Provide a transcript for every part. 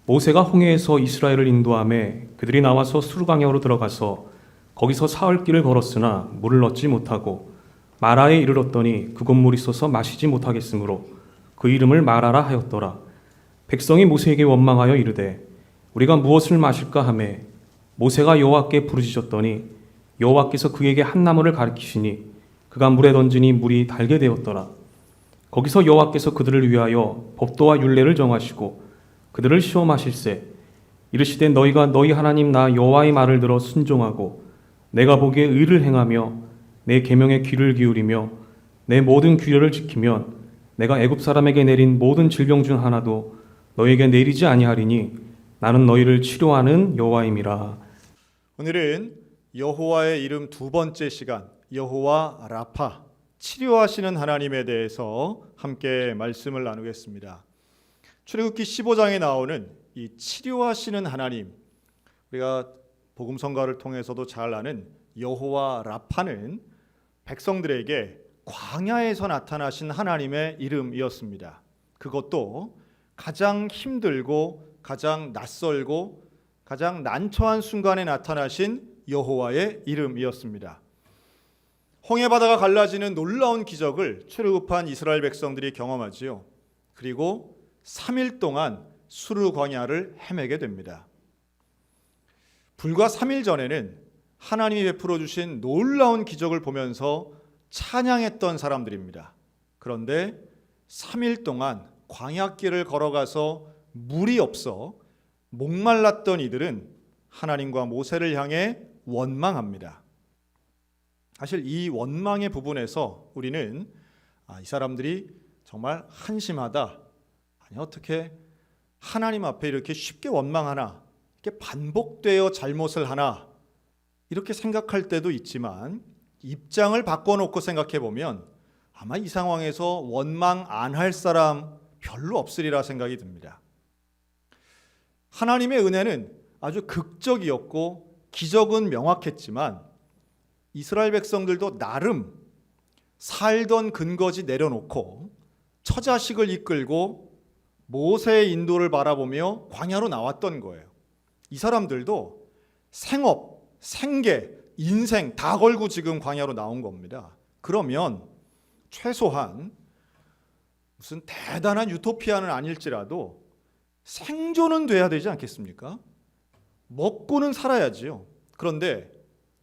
모세가 홍해에서 이스라엘을 인도하매 그들이 나와서 수르강야로 들어가서 거기서 사흘 길을 걸었으나 물을 얻지 못하고 마라에 이르렀더니 그곳 물이 있어서 마시지 못하겠으므로 그 이름을 마라라 하였더라. 백성이 모세에게 원망하여 이르되 우리가 무엇을 마실까 하매 모세가 여호와께 부르짖었더니 여호와께서 그에게 한 나무를 가리키시니 그가 물에 던지니 물이 달게 되었더라. 거기서 여호와께서 그들을 위하여 법도와 율례를 정하시고 그들을 시험하실세 이르시되 너희가 너희 하나님 나 여호와의 말을 들어 순종하고 내가 보기에 의를 행하며 내 계명에 귀를 기울이며 내 모든 규례를 지키면 내가 애굽 사람에게 내린 모든 질병 중 하나도 너희에게 내리지 아니하리니 나는 너희를 치료하는 여호와임이라. 오늘은 여호와의 이름 두 번째 시간, 여호와 라파, 치료하시는 하나님에 대해서 함께 말씀을 나누겠습니다. 출애굽기 15장에 나오는 이 치료하시는 하나님, 우리가 복음성가를 통해서도 잘 아는 여호와 라파는 백성들에게 광야에서 나타나신 하나님의 이름이었습니다. 그것도 가장 힘들고 가장 낯설고 가장 난처한 순간에 나타나신 여호와의 이름이었습니다. 홍해바다가 갈라지는 놀라운 기적을 출애굽한 이스라엘 백성들이 경험하지요. 그리고 3일 동안 수르 광야를 헤매게 됩니다. 불과 3일 전에는 하나님이 베풀어 주신 놀라운 기적을 보면서 찬양했던 사람들입니다. 그런데 3일 동안 광야길을 걸어가서 물이 없어 목말랐던 이들은 하나님과 모세를 향해 원망합니다. 사실 이 원망의 부분에서 우리는 이 사람들이 정말 한심하다. 아니 어떻게 하나님 앞에 이렇게 쉽게 원망하나? 이렇게 반복되어 잘못을 하나? 이렇게 생각할 때도 있지만 입장을 바꿔놓고 생각해 보면 아마 이 상황에서 원망 안 할 사람 별로 없으리라 생각이 듭니다. 하나님의 은혜는 아주 극적이었고 기적은 명확했지만 이스라엘 백성들도 나름 살던 근거지 내려놓고 처자식을 이끌고 모세의 인도를 바라보며 광야로 나왔던 거예요. 이 사람들도 생업, 생계, 인생 다 걸고 지금 광야로 나온 겁니다. 그러면 최소한 무슨 대단한 유토피아는 아닐지라도 생존은 돼야 되지 않겠습니까? 먹고는 살아야지요. 그런데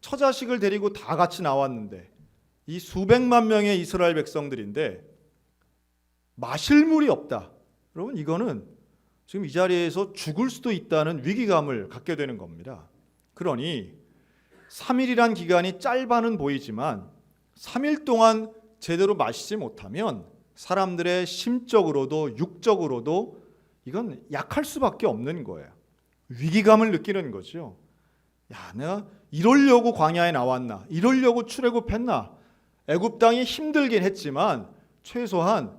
처자식을 데리고 다 같이 나왔는데 이 수백만 명의 이스라엘 백성들인데 마실 물이 없다. 여러분 이거는 지금 이 자리에서 죽을 수도 있다는 위기감을 갖게 되는 겁니다. 그러니 3일이란 기간이 짧아는 보이지만 3일 동안 제대로 마시지 못하면 사람들의 심적으로도 육적으로도 이건 약할 수밖에 없는 거예요. 위기감을 느끼는 거죠. 야, 내가 이러려고 광야에 나왔나? 이러려고 출애굽했나? 애굽 땅이 힘들긴 했지만 최소한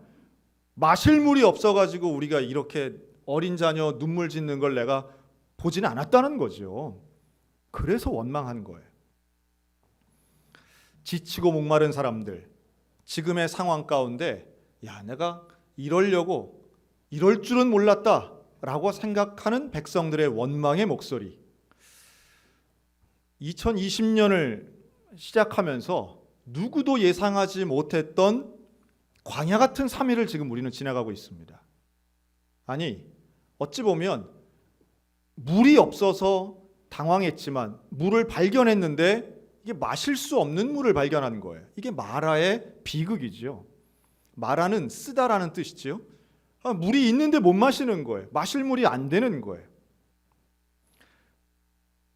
마실 물이 없어가지고 우리가 이렇게 어린 자녀 눈물 짓는 걸 내가 보지는 않았다는 거죠. 그래서 원망한 거예요. 지치고 목마른 사람들, 지금의 상황 가운데 야, 내가 이러려고 이럴 줄은 몰랐다 라고 생각하는 백성들의 원망의 목소리. 2020년을 시작하면서 누구도 예상하지 못했던 광야 같은 3일을 지금 우리는 지나가고 있습니다. 아니, 어찌 보면 물이 없어서 당황했지만 물을 발견했는데 이게 마실 수 없는 물을 발견한 거예요. 이게 마라의 비극이죠. 마라는 쓰다라는 뜻이지요. 물이 있는데 못 마시는 거예요. 마실 물이 안 되는 거예요.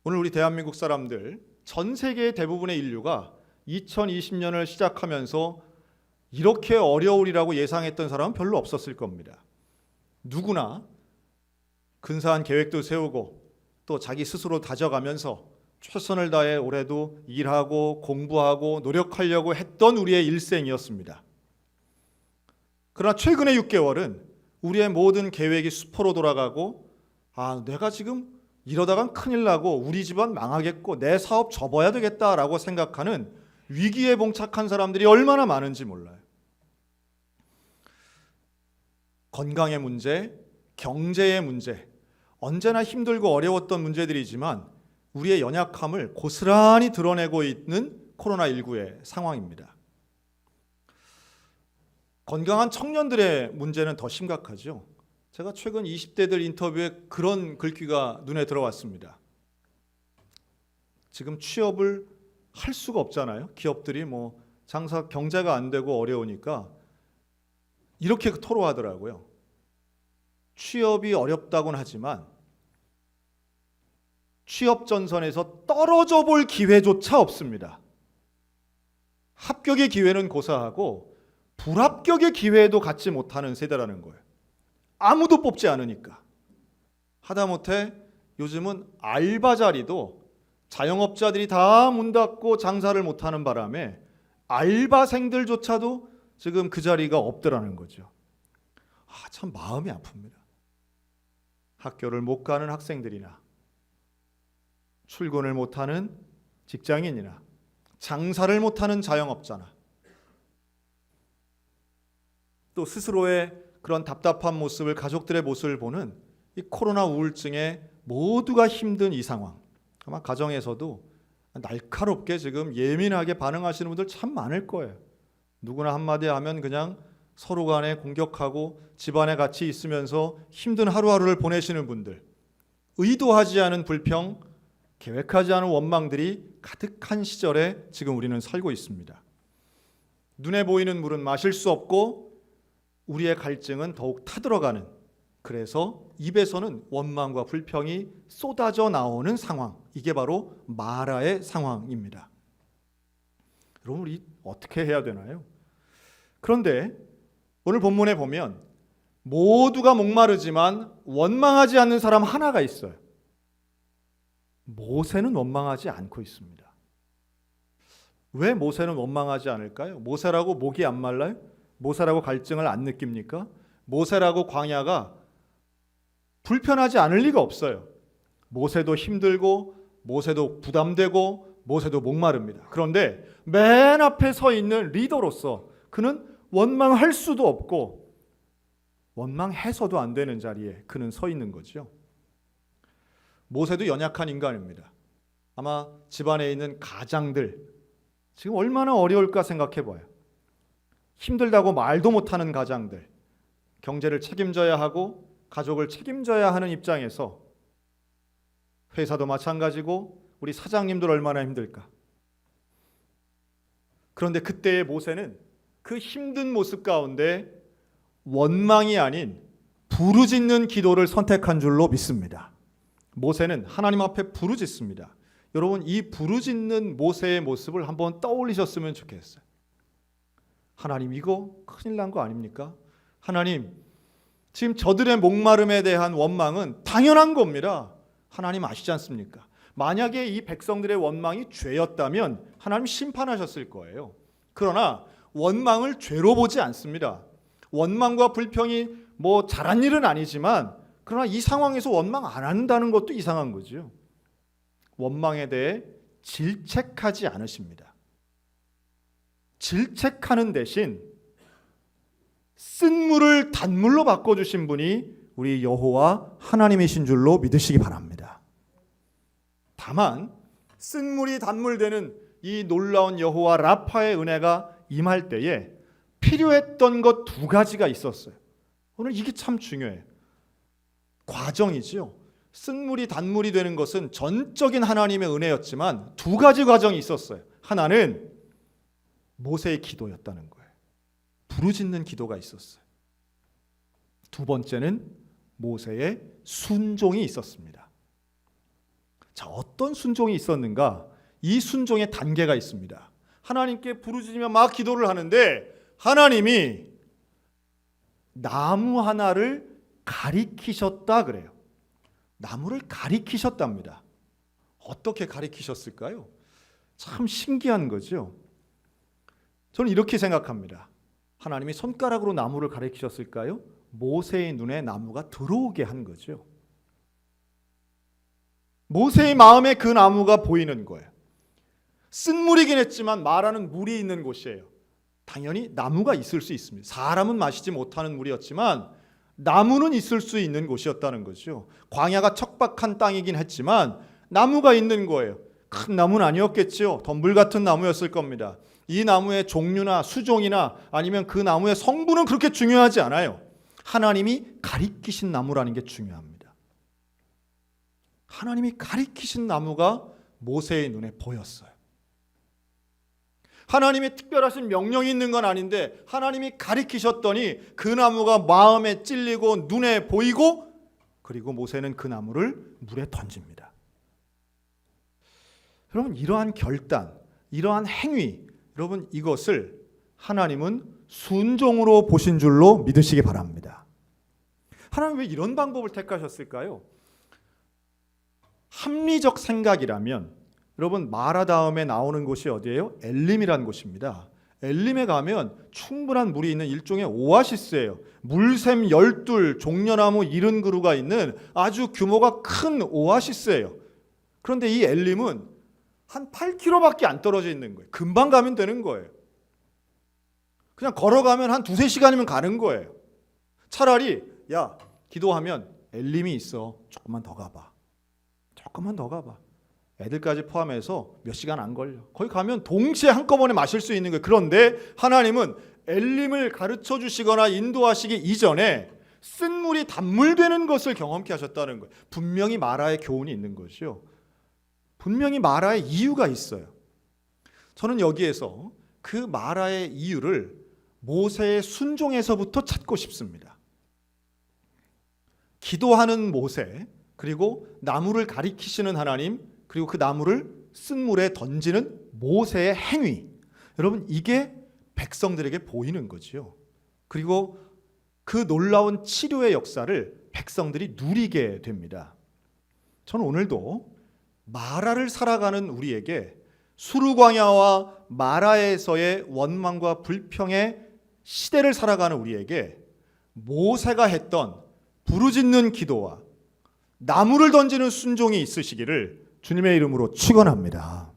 오늘 우리 대한민국 사람들, 전 세계의 대부분의 인류가 2020년을 시작하면서 이렇게 어려우리라고 예상했던 사람은 별로 없었을 겁니다. 누구나 근사한 계획도 세우고 또 자기 스스로 다져가면서 최선을 다해 올해도 일하고 공부하고 노력하려고 했던 우리의 일생이었습니다. 그러나 최근의 6개월은 우리의 모든 계획이 수포로 돌아가고 내가 지금 이러다간 큰일 나고 우리 집안 망하겠고 내 사업 접어야 되겠다라고 생각하는 위기에 봉착한 사람들이 얼마나 많은지 몰라요. 건강의 문제, 경제의 문제, 언제나 힘들고 어려웠던 문제들이지만 우리의 연약함을 고스란히 드러내고 있는 코로나19의 상황입니다. 건강한 청년들의 문제는 더 심각하죠. 제가 최근 20대들 인터뷰에 그런 글귀가 눈에 들어왔습니다. 지금 취업을 할 수가 없잖아요. 기업들이 장사 경제가 안 되고 어려우니까 이렇게 토로하더라고요. 취업이 어렵다고는 하지만 취업 전선에서 떨어져 볼 기회조차 없습니다. 합격의 기회는 고사하고 불합격의 기회도 갖지 못하는 세대라는 거예요. 아무도 뽑지 않으니까. 하다못해 요즘은 알바 자리도 자영업자들이 다 문 닫고 장사를 못하는 바람에 알바생들조차도 지금 그 자리가 없더라는 거죠. 참 마음이 아픕니다. 학교를 못 가는 학생들이나 출근을 못하는 직장인이나 장사를 못하는 자영업자나 또 스스로의 그런 답답한 모습을, 가족들의 모습을 보는 이 코로나 우울증에 모두가 힘든 이 상황, 아마 가정에서도 날카롭게 지금 예민하게 반응하시는 분들 참 많을 거예요. 누구나 한마디 하면 그냥 서로 간에 공격하고 집안에 같이 있으면서 힘든 하루하루를 보내시는 분들, 의도하지 않은 불평, 계획하지 않은 원망들이 가득한 시절에 지금 우리는 살고 있습니다. 눈에 보이는 물은 마실 수 없고 우리의 갈증은 더욱 타들어가는, 그래서 입에서는 원망과 불평이 쏟아져 나오는 상황, 이게 바로 마라의 상황입니다. 여러분, 우리 어떻게 해야 되나요? 그런데 오늘 본문에 보면 모두가 목마르지만 원망하지 않는 사람 하나가 있어요. 모세는 원망하지 않고 있습니다. 왜 모세는 원망하지 않을까요? 모세라고 목이 안 말라요? 모세라고 갈증을 안 느낍니까? 모세라고 광야가 불편하지 않을 리가 없어요. 모세도 힘들고 모세도 부담되고 모세도 목마릅니다. 그런데 맨 앞에 서 있는 리더로서 그는 원망할 수도 없고 원망해서도 안 되는 자리에 그는 서 있는 거죠. 모세도 연약한 인간입니다. 아마 집안에 있는 가장들 지금 얼마나 어려울까 생각해 봐요. 힘들다고 말도 못하는 가장들, 경제를 책임져야 하고 가족을 책임져야 하는 입장에서 회사도 마찬가지고 우리 사장님들 얼마나 힘들까. 그런데 그때의 모세는 그 힘든 모습 가운데 원망이 아닌 부르짖는 기도를 선택한 줄로 믿습니다. 모세는 하나님 앞에 부르짖습니다. 여러분, 이 부르짖는 모세의 모습을 한번 떠올리셨으면 좋겠어요. 하나님, 이거 큰일 난 거 아닙니까? 하나님, 지금 저들의 목마름에 대한 원망은 당연한 겁니다. 하나님 아시지 않습니까? 만약에 이 백성들의 원망이 죄였다면 하나님 심판하셨을 거예요. 그러나 원망을 죄로 보지 않습니다. 원망과 불평이 잘한 일은 아니지만 그러나 이 상황에서 원망 안 한다는 것도 이상한 거죠. 원망에 대해 질책하지 않으십니다. 질책하는 대신 쓴물을 단물로 바꿔주신 분이 우리 여호와 하나님이신 줄로 믿으시기 바랍니다. 다만 쓴물이 단물되는 이 놀라운 여호와 라파의 은혜가 임할 때에 필요했던 것 두 가지가 있었어요. 오늘 이게 참 중요해요. 과정이죠. 쓴물이 단물이 되는 것은 전적인 하나님의 은혜였지만 두 가지 과정이 있었어요. 하나는 모세의 기도였다는 거예요. 부르짖는 기도가 있었어요. 두 번째는 모세의 순종이 있었습니다. 자, 어떤 순종이 있었는가? 이 순종의 단계가 있습니다. 하나님께 부르짖으며 막 기도를 하는데 하나님이 나무 하나를 가리키셨다 그래요. 나무를 가리키셨답니다. 어떻게 가리키셨을까요? 참 신기한 거죠. 저는 이렇게 생각합니다. 하나님이 손가락으로 나무를 가리키셨을까요? 모세의 눈에 나무가 들어오게 한 거죠. 모세의 마음에 그 나무가 보이는 거예요. 쓴물이긴 했지만 말하는 물이 있는 곳이에요. 당연히 나무가 있을 수 있습니다. 사람은 마시지 못하는 물이었지만 나무는 있을 수 있는 곳이었다는 거죠. 광야가 척박한 땅이긴 했지만 나무가 있는 거예요. 큰 나무는 아니었겠지요. 덤불 같은 나무였을 겁니다. 이 나무의 종류나 수종이나 아니면 그 나무의 성분은 그렇게 중요하지 않아요. 하나님이 가리키신 나무라는 게 중요합니다. 하나님이 가리키신 나무가 모세의 눈에 보였어요. 하나님의 특별하신 명령이 있는 건 아닌데 하나님이 가리키셨더니 그 나무가 마음에 찔리고 눈에 보이고, 그리고 모세는 그 나무를 물에 던집니다. 여러분, 이러한 결단, 이러한 행위, 여러분 이것을 하나님은 순종으로 보신 줄로 믿으시기 바랍니다. 하나님 왜 이런 방법을 택하셨을까요? 합리적 생각이라면 여러분 마라 다음에 나오는 곳이 어디예요? 엘림이라는 곳입니다. 엘림에 가면 충분한 물이 있는 일종의 오아시스예요. 물샘 12, 종려나무 70그루가 있는 아주 규모가 큰 오아시스예요. 그런데 이 엘림은 한 8km밖에 안 떨어져 있는 거예요. 금방 가면 되는 거예요. 그냥 걸어가면 한 2-3시간이면 가는 거예요. 차라리 야, 기도하면 엘림이 있어. 조금만 더 가봐. 조금만 더 가봐. 애들까지 포함해서 몇 시간 안 걸려. 거기 가면 동시에 한꺼번에 마실 수 있는 거예요. 그런데 하나님은 엘림을 가르쳐 주시거나 인도하시기 이전에 쓴 물이 단물 되는 것을 경험케 하셨다는 거예요. 분명히 마라의 교훈이 있는 것이요. 분명히 마라의 이유가 있어요. 저는 여기에서 그 마라의 이유를 모세의 순종에서부터 찾고 싶습니다. 기도하는 모세, 그리고 나무를 가리키시는 하나님, 그리고 그 나무를 쓴 물에 던지는 모세의 행위, 여러분 이게 백성들에게 보이는 거지요. 그리고 그 놀라운 치료의 역사를 백성들이 누리게 됩니다. 저는 오늘도 마라를 살아가는 우리에게 수르광야와 마라에서의 원망과 불평의 시대를 살아가는 우리에게 모세가 했던 부르짖는 기도와 나무를 던지는 순종이 있으시기를 주님의 이름으로 축원합니다.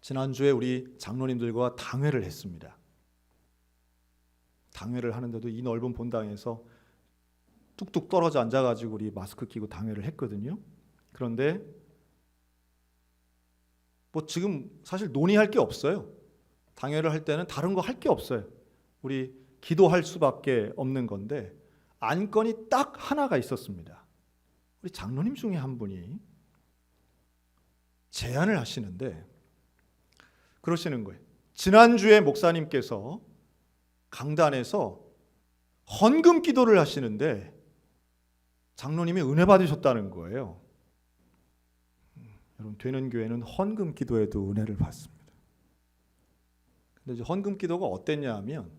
지난주에 우리 장로님들과 당회를 했습니다. 당회를 하는데도 이 넓은 본당에서 뚝뚝 떨어져 앉아가지고 우리 마스크 끼고 당회를 했거든요. 그런데 뭐 지금 사실 논의할 게 없어요. 당회를 할 때는 다른 거 할 게 없어요. 우리 기도할 수밖에 없는 건데 안건이 딱 하나가 있었습니다. 우리 장로님 중에 한 분이 제안을 하시는데 그러시는 거예요. 지난주에 목사님께서 강단에서 헌금 기도를 하시는데 장로님이 은혜 받으셨다는 거예요. 여러분, 되는 교회는 헌금 기도에도 은혜를 받습니다. 근데 이제 헌금 기도가 어땠냐 하면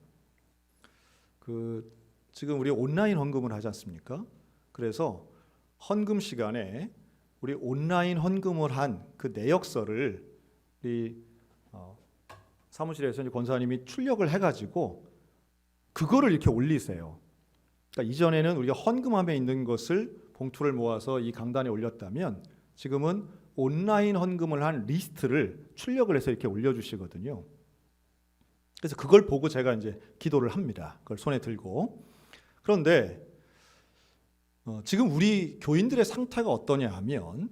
지금 우리 온라인 헌금을 하지 않습니까? 그래서 헌금 시간에 우리 온라인 헌금을 한 그 내역서를 우리 사무실에서 이제 권사님이 출력을 해가지고 그거를 이렇게 올리세요. 그러니까 이전에는 우리가 헌금함에 있는 것을 봉투를 모아서 이 강단에 올렸다면 지금은 온라인 헌금을 한 리스트를 출력을 해서 이렇게 올려주시거든요. 그래서 그걸 보고 제가 이제 기도를 합니다. 그걸 손에 들고. 그런데 지금 우리 교인들의 상태가 어떠냐 하면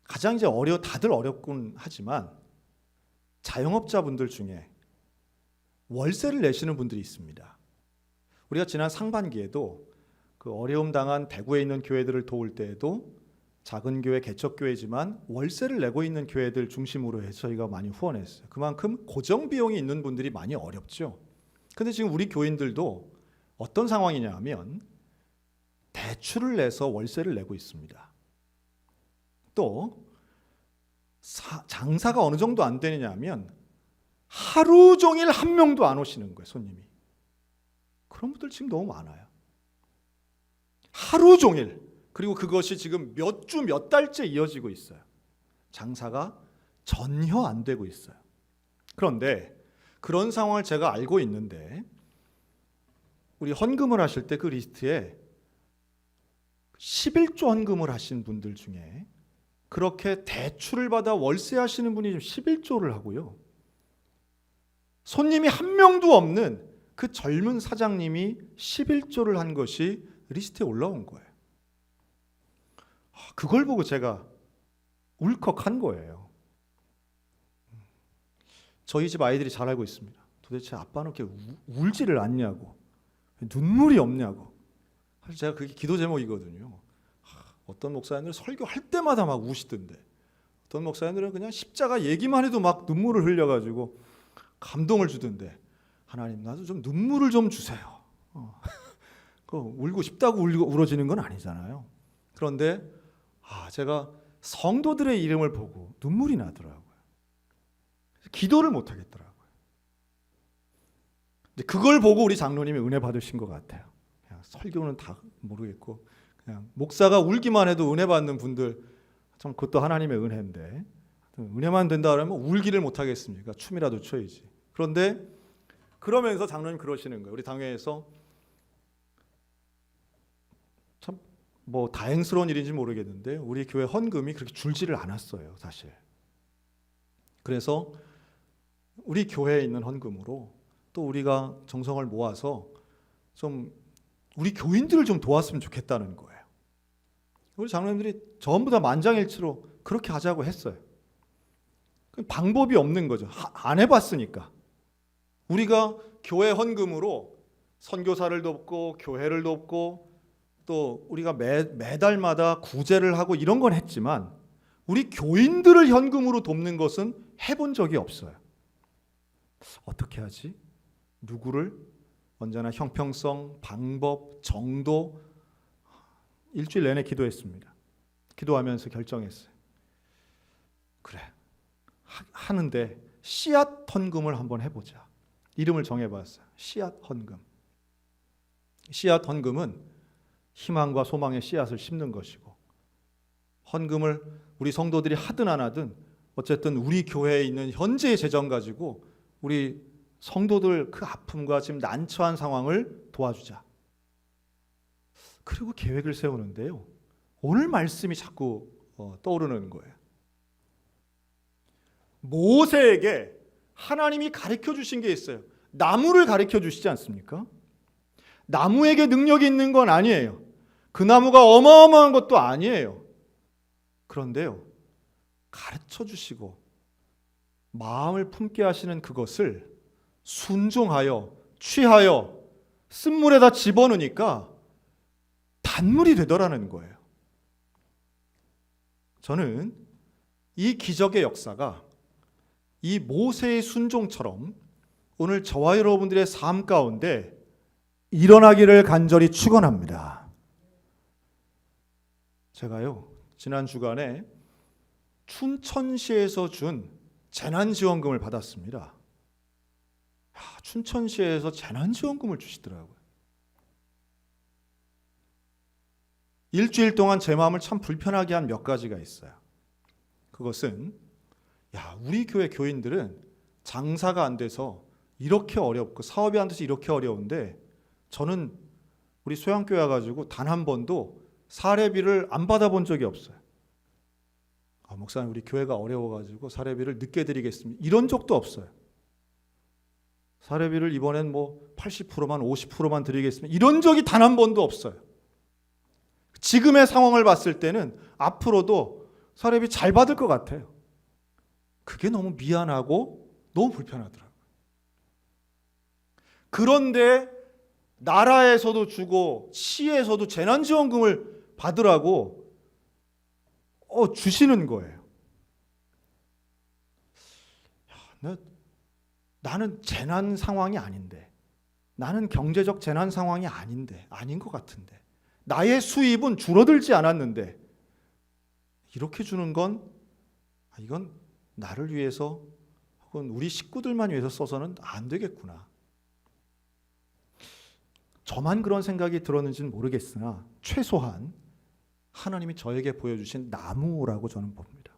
가장 이제 다들 어렵군 하지만 자영업자분들 중에 월세를 내시는 분들이 있습니다. 우리가 지난 상반기에도 그 어려움 당한 대구에 있는 교회들을 도울 때에도 작은 교회, 개척교회지만 월세를 내고 있는 교회들 중심으로 해서 저희가 많이 후원했어요. 그만큼 고정 비용이 있는 분들이 많이 어렵죠. 근데 지금 우리 교인들도 어떤 상황이냐 하면 대출을 내서 월세를 내고 있습니다. 또 장사가 어느 정도 안 되느냐 하면 하루 종일 한 명도 안 오시는 거예요, 손님이. 그런 분들 지금 너무 많아요. 하루 종일. 그리고 그것이 지금 몇 주, 몇 달째 이어지고 있어요. 장사가 전혀 안 되고 있어요. 그런데 그런 상황을 제가 알고 있는데 우리 헌금을 하실 때 그 리스트에 11조 헌금을 하신 분들 중에 그렇게 대출을 받아 월세 하시는 분이 11조를 하고요. 손님이 한 명도 없는 그 젊은 사장님이 11조를 한 것이 리스트에 올라온 거예요. 그걸 보고 제가 울컥한 거예요. 저희 집 아이들이 잘 알고 있습니다. 도대체 아빠는 이렇게 울지를 않냐고, 눈물이 없냐고. 사실 제가 그게 기도 제목이거든요. 어떤 목사님들은 설교할 때마다 막 우시던데, 어떤 목사님들은 그냥 십자가 얘기만 해도 막 눈물을 흘려가지고 감동을 주던데, 하나님 나도 좀 눈물을 좀 주세요. 그 울고 싶다고 울어지는 건 아니잖아요. 그런데 제가 성도들의 이름을 보고 눈물이 나더라고요. 기도를 못 하겠더라고요. 그걸 보고 우리 장로님이 은혜 받으신 것 같아요. 그냥 설교는 다 모르겠고 그냥 목사가 울기만 해도 은혜 받는 분들, 참 그것도 하나님의 은혜인데, 은혜만 된다 그러면 울기를 못 하겠습니까? 춤이라도 춰야지. 그런데 그러면서 장로님 그러시는 거예요. 우리 당회에서 참 뭐 다행스러운 일인지 모르겠는데 우리 교회 헌금이 그렇게 줄지를 않았어요, 사실. 그래서 우리 교회에 있는 헌금으로 또 우리가 정성을 모아서 좀 우리 교인들을 좀 도왔으면 좋겠다는 거예요. 우리 장로님들이 전부 다 만장일치로 그렇게 하자고 했어요. 방법이 없는 거죠. 안 해봤으니까. 우리가 교회 헌금으로 선교사를 돕고 교회를 돕고 또 우리가 매달마다 구제를 하고 이런 건 했지만 우리 교인들을 현금으로 돕는 것은 해본 적이 없어요. 어떻게 하지? 누구를? 언제나 형평성, 방법, 정도, 일주일 내내 기도했습니다. 기도하면서 결정했어요. 그래, 하는데 씨앗 헌금을 한번 해보자. 이름을 정해봤어요. 씨앗 헌금. 씨앗 헌금은 희망과 소망의 씨앗을 심는 것이고, 헌금을 우리 성도들이 하든 안 하든 어쨌든 우리 교회에 있는 현재의 재정 가지고 우리 성도들 그 아픔과 지금 난처한 상황을 도와주자. 그리고 계획을 세우는데요, 오늘 말씀이 자꾸 떠오르는 거예요. 모세에게 하나님이 가르쳐 주신 게 있어요. 나무를 가르쳐 주시지 않습니까? 나무에게 능력이 있는 건 아니에요. 그 나무가 어마어마한 것도 아니에요. 그런데요, 가르쳐 주시고 마음을 품게 하시는 그것을 순종하여 취하여 쓴물에다 집어넣으니까 단물이 되더라는 거예요. 저는 이 기적의 역사가 이 모세의 순종처럼 오늘 저와 여러분들의 삶 가운데 일어나기를 간절히 축원합니다. 제가요, 지난 주간에 춘천시에서 준 재난지원금을 받았습니다. 춘천시에서 재난지원금을 주시더라고요. 일주일 동안 제 마음을 참 불편하게 한 몇 가지가 있어요. 그것은 우리 교회 교인들은 장사가 안 돼서 이렇게 어렵고 사업이 안 돼서 이렇게 어려운데 저는 우리 소양교회 가지고 단 한 번도 사례비를 안 받아본 적이 없어요. 목사님 우리 교회가 어려워가지고 사례비를 늦게 드리겠습니다. 이런 적도 없어요. 사례비를 이번엔 80%만 50%만 드리겠습니다. 이런 적이 단 한 번도 없어요. 지금의 상황을 봤을 때는 앞으로도 사례비 잘 받을 것 같아요. 그게 너무 미안하고 너무 불편하더라고요. 그런데 나라에서도 주고 시에서도 재난지원금을 받으라고 주시는 거예요. 나는 재난 상황이 아닌데, 나는 경제적 재난 상황이 아닌데, 아닌 것 같은데, 나의 수입은 줄어들지 않았는데 이렇게 주는 건 이건 나를 위해서 혹은 우리 식구들만 위해서 써서는 안 되겠구나. 저만 그런 생각이 들었는지는 모르겠으나 최소한 하나님이 저에게 보여주신 나무라고 저는 봅니다.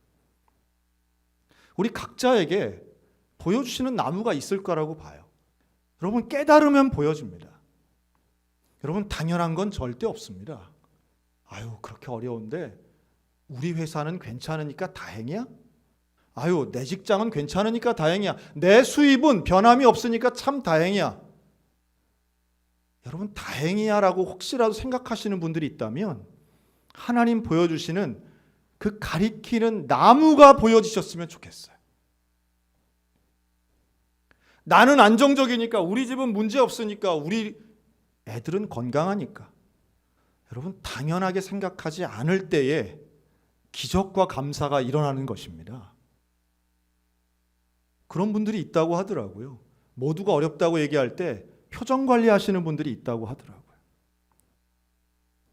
우리 각자에게 보여주시는 나무가 있을 거라고 봐요. 여러분 깨달으면 보여집니다. 여러분 당연한 건 절대 없습니다. 그렇게 어려운데 우리 회사는 괜찮으니까 다행이야? 내 직장은 괜찮으니까 다행이야. 내 수입은 변함이 없으니까 참 다행이야. 여러분 다행이야라고 혹시라도 생각하시는 분들이 있다면 하나님 보여주시는 그 가리키는 나무가 보여지셨으면 좋겠어요. 나는 안정적이니까, 우리 집은 문제 없으니까, 우리 애들은 건강하니까. 여러분 당연하게 생각하지 않을 때에 기적과 감사가 일어나는 것입니다. 그런 분들이 있다고 하더라고요. 모두가 어렵다고 얘기할 때 표정 관리하시는 분들이 있다고 하더라고요.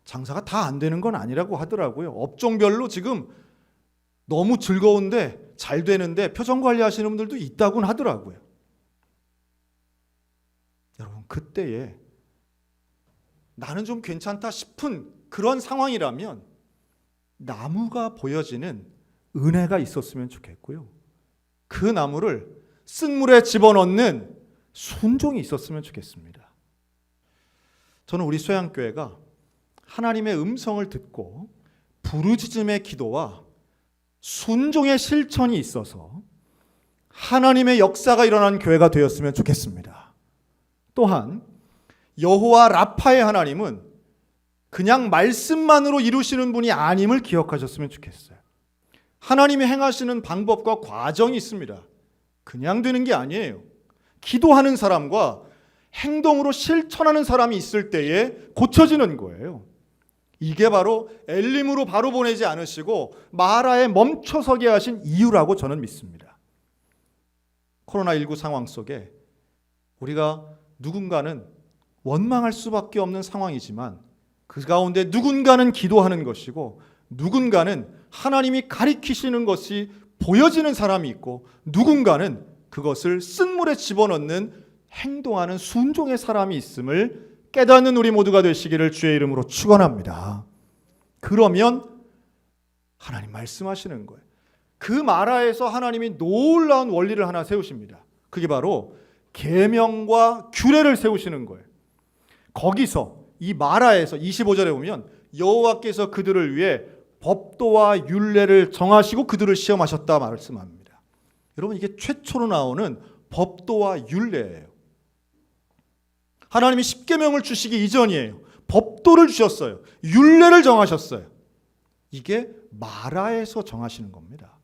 장사가 다 안 되는 건 아니라고 하더라고요. 업종별로 지금 너무 즐거운데 잘 되는데 표정 관리하시는 분들도 있다고는 하더라고요. 여러분 그때에 나는 좀 괜찮다 싶은 그런 상황이라면 나무가 보여지는 은혜가 있었으면 좋겠고요. 그 나무를 쓴물에 집어넣는 순종이 있었으면 좋겠습니다. 저는 우리 소양교회가 하나님의 음성을 듣고 부르짖음의 기도와 순종의 실천이 있어서 하나님의 역사가 일어난 교회가 되었으면 좋겠습니다. 또한 여호와 라파의 하나님은 그냥 말씀만으로 이루시는 분이 아님을 기억하셨으면 좋겠어요. 하나님이 행하시는 방법과 과정이 있습니다. 그냥 되는 게 아니에요. 기도하는 사람과 행동으로 실천하는 사람이 있을 때에 고쳐지는 거예요. 이게 바로 엘림으로 바로 보내지 않으시고 마라에 멈춰서게 하신 이유라고 저는 믿습니다. 코로나19 상황 속에 우리가 누군가는 원망할 수밖에 없는 상황이지만 그 가운데 누군가는 기도하는 것이고 누군가는 하나님이 가리키시는 것이 보여지는 사람이 있고 누군가는 그것을 쓴물에 집어넣는 행동하는 순종의 사람이 있음을 깨닫는 우리 모두가 되시기를 주의 이름으로 축원합니다. 그러면 하나님 말씀하시는 거예요. 그 마라에서 하나님이 놀라운 원리를 하나 세우십니다. 그게 바로 계명과 규례를 세우시는 거예요. 거기서 이 마라에서 25절에 보면 여호와께서 그들을 위해 법도와 율례를 정하시고 그들을 시험하셨다 말씀합니다. 여러분 이게 최초로 나오는 법도와 율례예요. 하나님이 십계명을 주시기 이전이에요. 법도를 주셨어요. 율례를 정하셨어요. 이게 마라에서 정하시는 겁니다.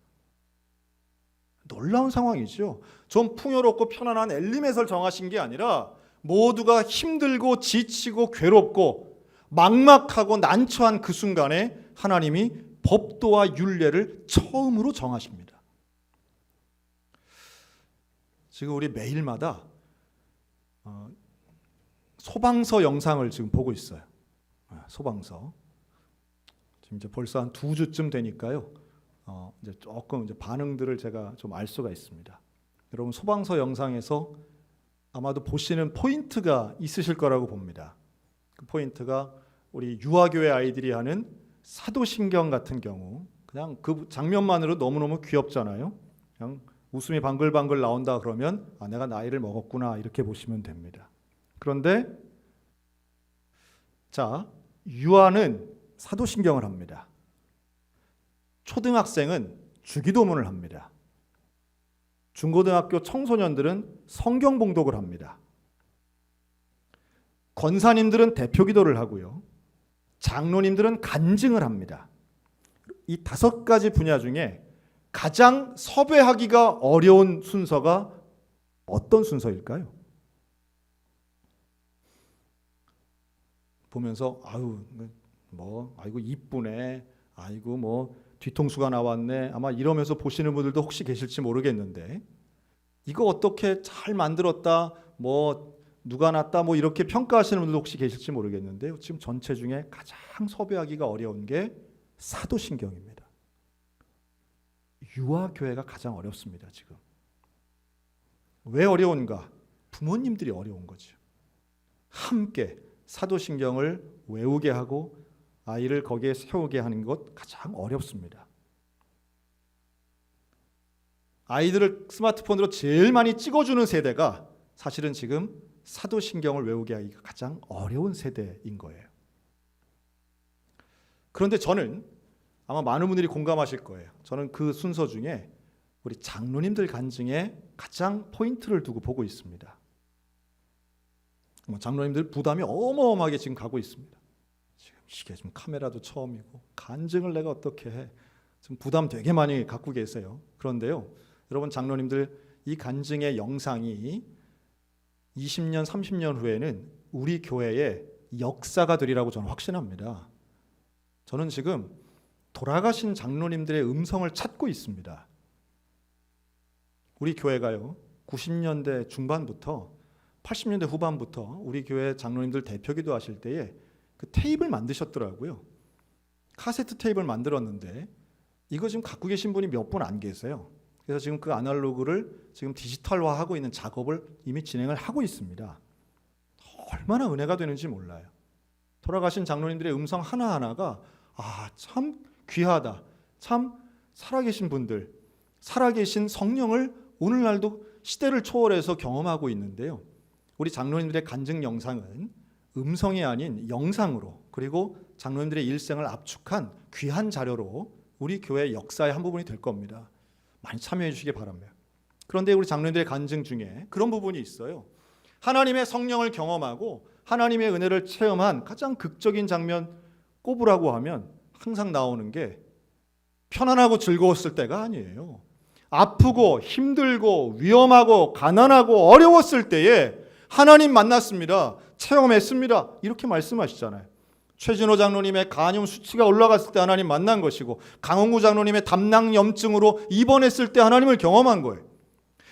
놀라운 상황이죠. 좀 풍요롭고 편안한 엘림에서 정하신 게 아니라 모두가 힘들고 지치고 괴롭고 막막하고 난처한 그 순간에 하나님이 법도와 율례를 처음으로 정하십니다. 지금 우리 매일마다 소방서 영상을 지금 보고 있어요. 소방서. 지금 이제 벌써 한 2주쯤 되니까요. 이제 조금 이제 반응들을 제가 좀 알 수가 있습니다. 여러분 소방서 영상에서 아마도 보시는 포인트가 있으실 거라고 봅니다. 그 포인트가 우리 유아교회 아이들이 하는 사도신경 같은 경우 그냥 그 장면만으로 너무너무 귀엽잖아요. 그냥 웃음이 방글방글 나온다 그러면 내가 나이를 먹었구나 이렇게 보시면 됩니다. 그런데 자 유아는 사도신경을 합니다. 초등학생은 주기도문을 합니다. 중고등학교 청소년들은 성경 봉독을 합니다. 권사님들은 대표기도를 하고요. 장로님들은 간증을 합니다. 이 5가지 분야 중에 가장 섭외하기가 어려운 순서가 어떤 순서일까요? 보면서 아이고 이쁘네. 아이고 뭐 뒤통수가 나왔네. 아마 이러면서 보시는 분들도 혹시 계실지 모르겠는데 이거 어떻게 잘 만들었다. 뭐 누가 났다. 뭐 이렇게 평가하시는 분들도 혹시 계실지 모르겠는데요. 지금 전체 중에 가장 섭외하기가 어려운 게 사도신경입니다. 유아교회가 가장 어렵습니다. 지금. 왜 어려운가? 부모님들이 어려운 거죠. 함께 사도신경을 외우게 하고 아이를 거기에 세우게 하는 것 가장 어렵습니다. 아이들을 스마트폰으로 제일 많이 찍어주는 세대가 사실은 지금 사도신경을 외우게 하기가 가장 어려운 세대인 거예요. 그런데 저는 아마 많은 분들이 공감하실 거예요. 저는 그 순서 중에 우리 장로님들 간증에 가장 포인트를 두고 보고 있습니다. 장로님들 부담이 어마어마하게 지금 가고 있습니다. 지금 이게 좀 카메라도 처음이고 간증을 내가 어떻게 해? 지금 부담 되게 많이 갖고 계세요. 그런데요, 여러분 장로님들 이 간증의 영상이 20년, 30년 후에는 우리 교회의 역사가 되리라고 저는 확신합니다. 저는 지금 돌아가신 장로님들의 음성을 찾고 있습니다. 우리 교회가요, 90년대 중반부터 80년대 후반부터 우리 교회 장로님들 대표기도 하실 때에 그 테이프를 만드셨더라고요. 카세트 테이프를 만들었는데 이거 지금 갖고 계신 분이 몇 분 안 계세요. 그래서 지금 그 아날로그를 지금 디지털화하고 있는 작업을 이미 진행을 하고 있습니다. 얼마나 은혜가 되는지 몰라요. 돌아가신 장로님들의 음성 하나하나가 참 귀하다. 참 살아계신 분들, 살아계신 성령을 오늘날도 시대를 초월해서 경험하고 있는데요. 우리 장로님들의 간증 영상은 음성이 아닌 영상으로, 그리고 장로님들의 일생을 압축한 귀한 자료로 우리 교회의 역사의 한 부분이 될 겁니다. 많이 참여해 주시기 바랍니다. 그런데 우리 장로님들의 간증 중에 그런 부분이 있어요. 하나님의 성령을 경험하고 하나님의 은혜를 체험한 가장 극적인 장면 꼽으라고 하면 항상 나오는 게 편안하고 즐거웠을 때가 아니에요. 아프고 힘들고 위험하고 가난하고 어려웠을 때에 하나님 만났습니다. 체험했습니다. 이렇게 말씀하시잖아요. 최진호 장로님의 간염 수치가 올라갔을 때 하나님 만난 것이고, 강홍구 장로님의 담낭염증으로 입원했을 때 하나님을 경험한 거예요.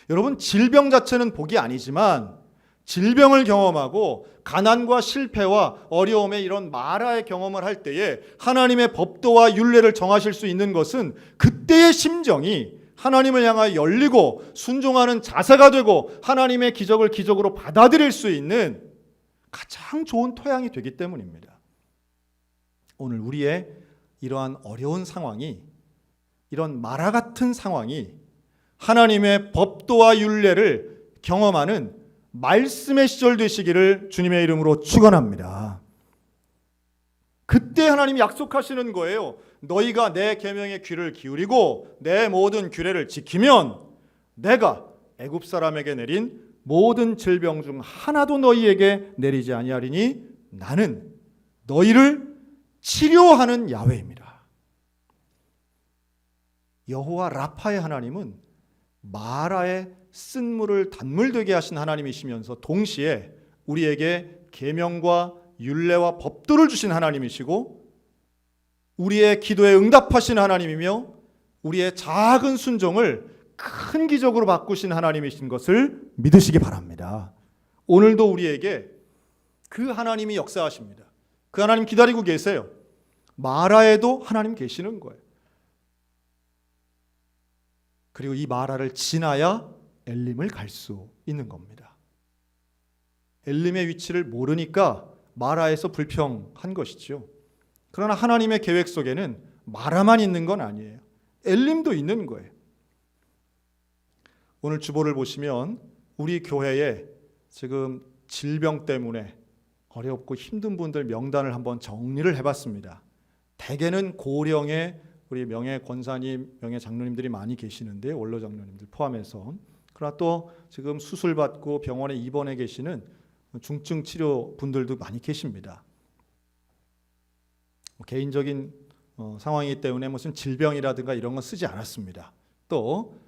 여러분, 질병 자체는 복이 아니지만 질병을 경험하고 가난과 실패와 어려움의 이런 마라의 경험을 할 때에 하나님의 법도와 율례를 정하실 수 있는 것은 그때의 심정이 하나님을 향하여 열리고 순종하는 자세가 되고 하나님의 기적을 기적으로 받아들일 수 있는 가장 좋은 토양이 되기 때문입니다. 오늘 우리의 이러한 어려운 상황이, 이런 마라 같은 상황이 하나님의 법도와 율례를 경험하는 말씀의 시절 되시기를 주님의 이름으로 축원합니다. 그때 하나님이 약속하시는 거예요. 너희가 내 계명에 귀를 기울이고 내 모든 규례를 지키면 내가 애굽 사람에게 내린 모든 질병 중 하나도 너희에게 내리지 아니하리니 나는 너희를 치료하는 야훼입니다. 여호와 라파의 하나님은 마라의 쓴물을 단물되게 하신 하나님이시면서 동시에 우리에게 계명과 율례와 법도를 주신 하나님이시고 우리의 기도에 응답하신 하나님이며 우리의 작은 순종을 큰 기적으로 바꾸신 하나님이신 것을 믿으시기 바랍니다. 오늘도 우리에게 그 하나님이 역사하십니다. 그 하나님 기다리고 계세요. 마라에도 하나님 계시는 거예요. 그리고 이 마라를 지나야 엘림을 갈 수 있는 겁니다. 엘림의 위치를 모르니까 마라에서 불평한 것이죠. 그러나 하나님의 계획 속에는 마라만 있는 건 아니에요. 엘림도 있는 거예요. 오늘 주보를 보시면 우리 교회에 지금 질병 때문에 어렵고 힘든 분들 명단을 한번 정리를 해봤습니다. 대개는 고령의 우리 명예 권사님, 명예 장로님들이 많이 계시는데, 원로 장로님들 포함해서. 그러나 또 지금 수술받고 병원에 입원해 계시는 중증 치료 분들도 많이 계십니다. 개인적인 상황이기 때문에 무슨 질병이라든가 이런 건 쓰지 않았습니다. 또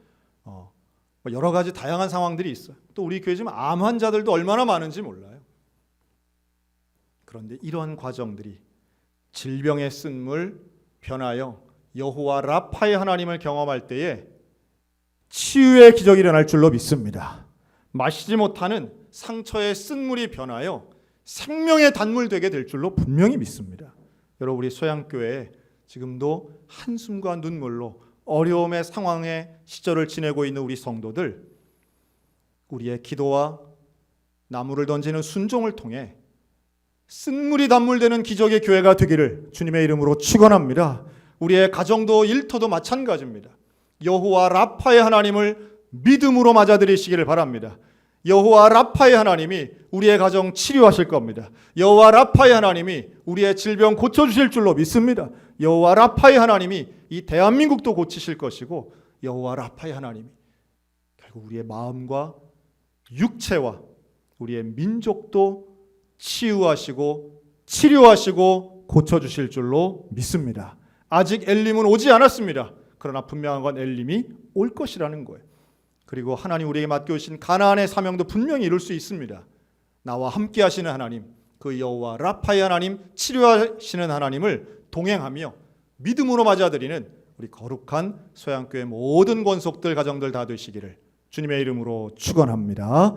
여러 가지 다양한 상황들이 있어요. 또 우리 교회 지금 암 환자들도 얼마나 많은지 몰라요. 그런데 이러한 과정들이 질병의 쓴물 변하여 여호와 라파의 하나님을 경험할 때에 치유의 기적이 일어날 줄로 믿습니다. 마시지 못하는 상처의 쓴물이 변하여 생명의 단물 되게 될 줄로 분명히 믿습니다. 여러분, 우리 소양교회에 지금도 한숨과 눈물로 어려움의 상황의 시절을 지내고 있는 우리 성도들, 우리의 기도와 나무를 던지는 순종을 통해 쓴물이 단물되는 기적의 교회가 되기를 주님의 이름으로 축원합니다. 우리의 가정도 일터도 마찬가지입니다. 여호와 라파의 하나님을 믿음으로 맞아들이시기를 바랍니다. 여호와 라파의 하나님이 우리의 가정 치료하실 겁니다. 여호와 라파의 하나님이 우리의 질병 고쳐주실 줄로 믿습니다. 여호와 라파의 하나님이 이 대한민국도 고치실 것이고, 여호와 라파의 하나님이 결국 우리의 마음과 육체와 우리의 민족도 치유하시고 치료하시고 고쳐주실 줄로 믿습니다. 아직 엘림은 오지 않았습니다. 그러나 분명한 건 엘림이 올 것이라는 거예요. 그리고 하나님 우리에게 맡겨주신 가나안의 사명도 분명히 이룰 수 있습니다. 나와 함께 하시는 하나님, 그 여호와 라파의 하나님, 치료하시는 하나님을 동행하며 믿음으로 맞아들이는 우리 거룩한 소양교회 모든 권속들 가정들 다 되시기를 주님의 이름으로 축원합니다.